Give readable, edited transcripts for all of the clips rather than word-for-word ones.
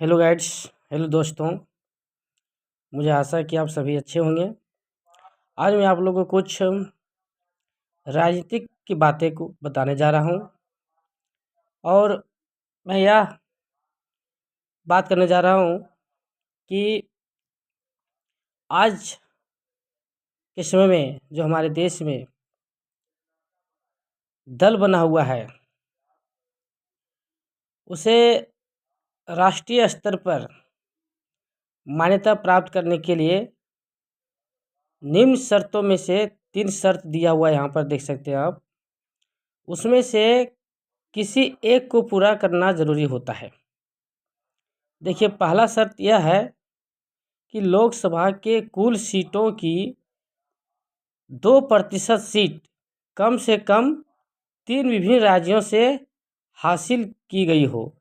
Hello guides, hello दोस्तों। मुझे आशा है कि आप सभी अच्छे होंगे। आज मैं आप लोगों को कुछ राजनीतिक की बातें को बताने जा रहा हूं और मैं यह बात करने जा रहा हूं कि आज के समय में जो हमारे देश में दल बना हुआ है उसे राष्ट्रीय स्तर पर मान्यता प्राप्त करने के लिए निम्न शर्तों में से 3 शर्त दिया हुआ है, यहाँ पर देख सकते हैं आप। उसमें से किसी एक को पूरा करना ज़रूरी होता है। देखिए, पहला शर्त यह है कि लोकसभा के कुल सीटों की 2% सीट कम से कम 3 विभिन्न राज्यों से हासिल की गई हो।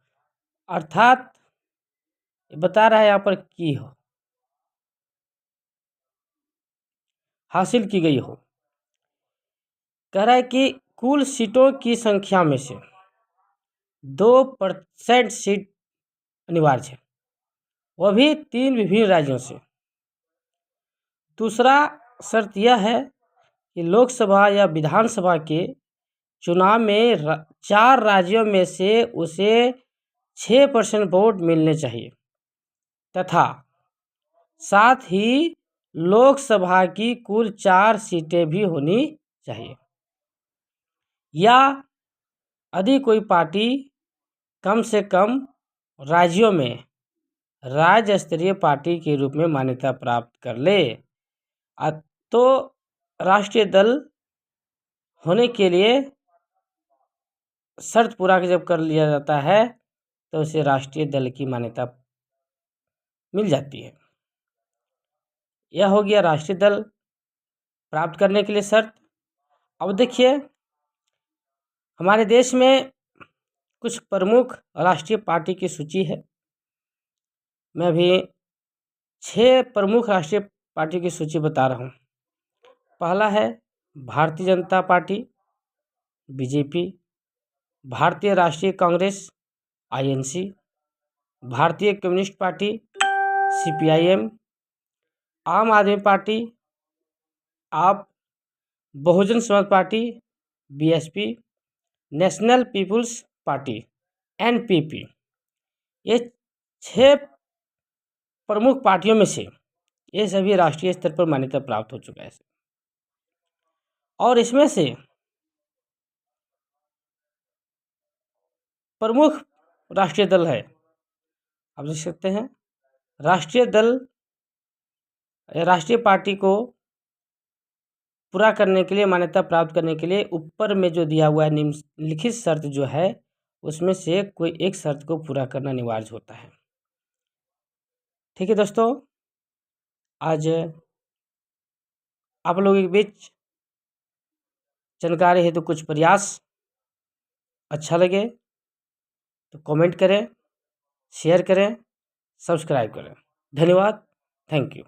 अर्थात बता रहा है यहाँ पर की हो, हासिल की गई हो। कह रहा है कि कुल सीटों की संख्या में से 2% सीट अनिवार्य है, वह भी 3 विभिन्न राज्यों से। दूसरा शर्त यह है कि लोकसभा या विधानसभा के चुनाव में 4 राज्यों में से उसे 6% वोट मिलने चाहिए तथा साथ ही लोकसभा की कुल 4 सीटें भी होनी चाहिए, या यदि कोई पार्टी कम से कम राज्यों में राज्य स्तरीय पार्टी के रूप में मान्यता प्राप्त कर ले तो राष्ट्रीय दल होने के लिए शर्त पूरा जब कर लिया जाता है तो उसे राष्ट्रीय दल की मान्यता मिल जाती है। यह हो गया राष्ट्रीय दल प्राप्त करने के लिए शर्त। अब देखिए, हमारे देश में कुछ प्रमुख राष्ट्रीय पार्टी की सूची है। मैं अभी 6 प्रमुख राष्ट्रीय पार्टी की सूची बता रहा हूँ। पहला है Bharatiya Janata party BJP, Bharatiya Rashtriya Congress INC, Bharatiya communist party CPIM, Aam Aadmi party AAP, Bahujan Samaj party BSP, national people's party NPP. ये 6 प्रमुख पार्टियों में से ये सभी राष्ट्रीय स्तर पर मान्यता प्राप्त हो चुका है। और इसमें से प्रमुख राष्ट्रीय दल है, आप देख सकते हैं, राष्ट्रीय दल राष्ट्रीय पार्टी को पूरा करने के लिए, मान्यता प्राप्त करने के लिए ऊपर में जो दिया हुआ है निम्नलिखित शर्त जो है उसमें से कोई एक शर्त को पूरा करना अनिवार्य होता है। ठीक है दोस्तों, आज आप लोगों के बीच जानकारी है तो कुछ प्रयास अच्छा लगे तो कमेंट करें, शेयर करें, सब्सक्राइब करें। धन्यवाद, थैंक यू।